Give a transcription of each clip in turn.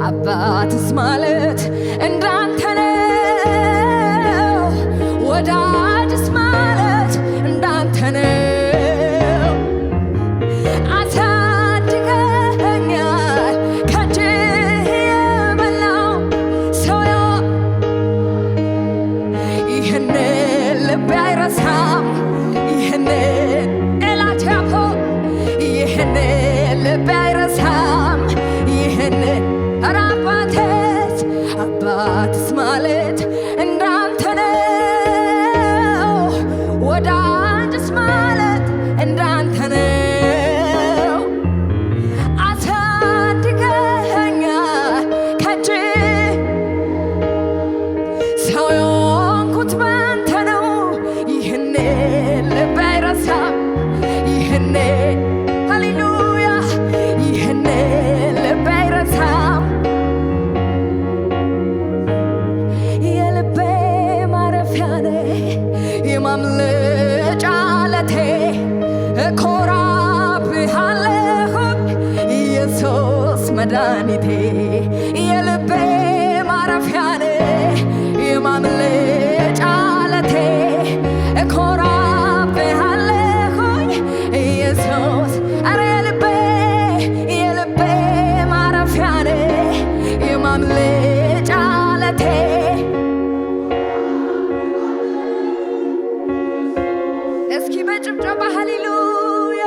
አባትስ ማለት እንዳንተ ነው ወዳጅስ ማለት እንዳንተ ነው አሳድገኸኛል ከእጅህ የበላው ሰው ይህንን ልቤ አይረሳም ይህንን ኤላቻፎ ይህንን ልቤ አይረሳም ይህንን ኧረ አባትስ ማለት እንዳንተ ነው ወዳጅስ ማለት እንዳንተ ነው አሳድገኸኛል ከእጅህ ሰው የሆንኩት ባንተ ነው ይህንን ልቤ አይረሳም ይህንን ሃሌሉያ ይህንን ልቤ አይረሳም የልቤ ማረፊያ ነህ የማምለጫ ዓለቴ እኮራብሃለሁ ኢየሱስ መድኃኒቴ የልቤ ማረፊያ ነህ የማምለጫ ዓለቴ እኮራብሃለሁ ኢየሱስ ኧረ የልቤ ማረፊያ ነህ የማምለጫ ዓለቴ እስኪ በጭብጨባ ሃሌሉያ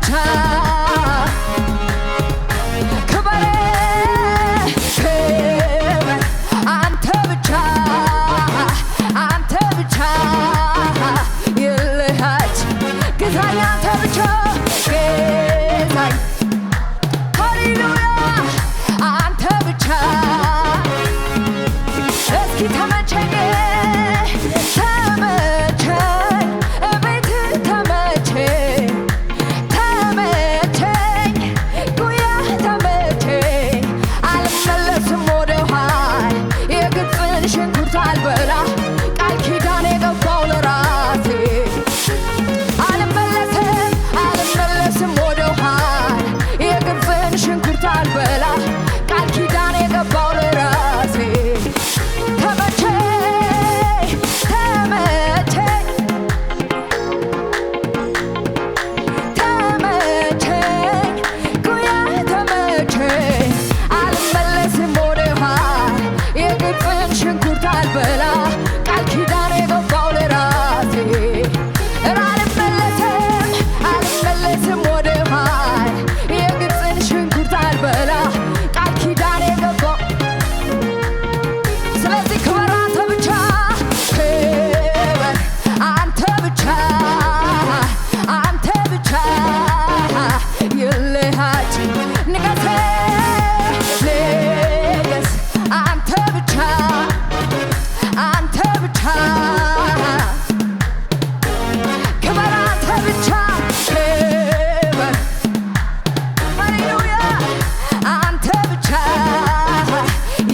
ብቻ ክበር ክበር አንተ ብቻ አንተ ብቻ ይልሃች ግዛኝ አንተ ብቻ ግዛኝ ሃሌሉያ አንተ ብቻ እስኪ ተመቸኝ ተመቸኝ እቤት ተመቸኝ ተመቸኝ ጉያ ተመቸኝ አልመለስም ወደ ኋላ የግብፅን ሽንኩርት አልበላ ቃል ኪዳን የገባው ለራሴ አልመለስም ወደ ኋላ የግብፅን ሽንኩርት አልበላ ቃል ኪዳን የገባው ለራሴ ተመቸኝ ተመቸኝ ተመቸኝ ጉያ ተመቸኝ አልመለስም ወደ ኋላ የግብፅን ሽንኩርት አልበላ ቃል ኪዳን የገባው ለራሴ አልመለስም ወደ ኋላ የግብፅን ሽንኩርት አልበላ ቃል ኪዳን የገባው ስለዚህ ክበር አንተ ብቻ ክበር አንተ ብቻ አንተ ብቻ ይልሃች ንገስ ንገስ አንተ ብቻ አንተ ብቻ ክበር አንተ ብቻ ክበር ሃሌሉያ አንተ ብቻ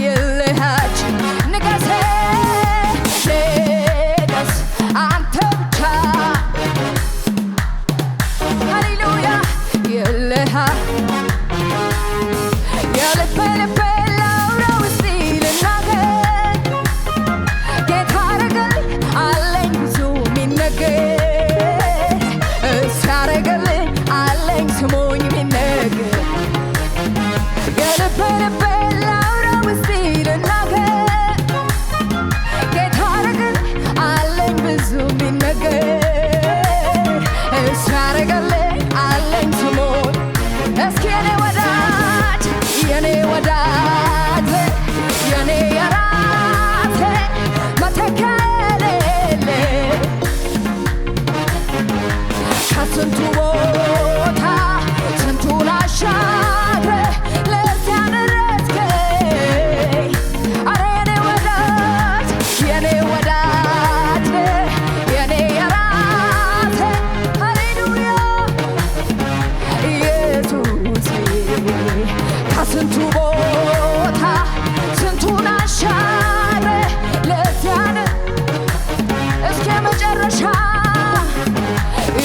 ይልሃች ንገስ ንገስ አንተ ብቻ ሃሌሉያ ይልሃ የልቤ ላውራው እስቲ ልናገር ጌታ አረገልኝ አለኝ ብዙ ሚነገር እሱ ያረገልኝ አለኝ ስሙኝ ሚነገር የልቤ ላውራው እስቲ ልናገር ጌታ አረገልኝ አለኝ ብዙ ሚነገር እሱ ያረገልኝ አለኝ ስሙኝ እስኪ የኔ ወዳጅ የኔ ወዳጅ የኔ የራሴ መተኪያ የሌለኝ ከስንቱ ቦታ ስንቱን አሻግረህ ለዚያ ደረስከኝ አረ የኔ ወዳጅ የኔ ወዳጅ የኔ የራሴ ሃሌሉያ ኢየሱሴ ከስንቱ ቦታ ስንቱን አሻግረህ ለዚያ እስከ መጨረሻ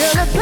የልቤ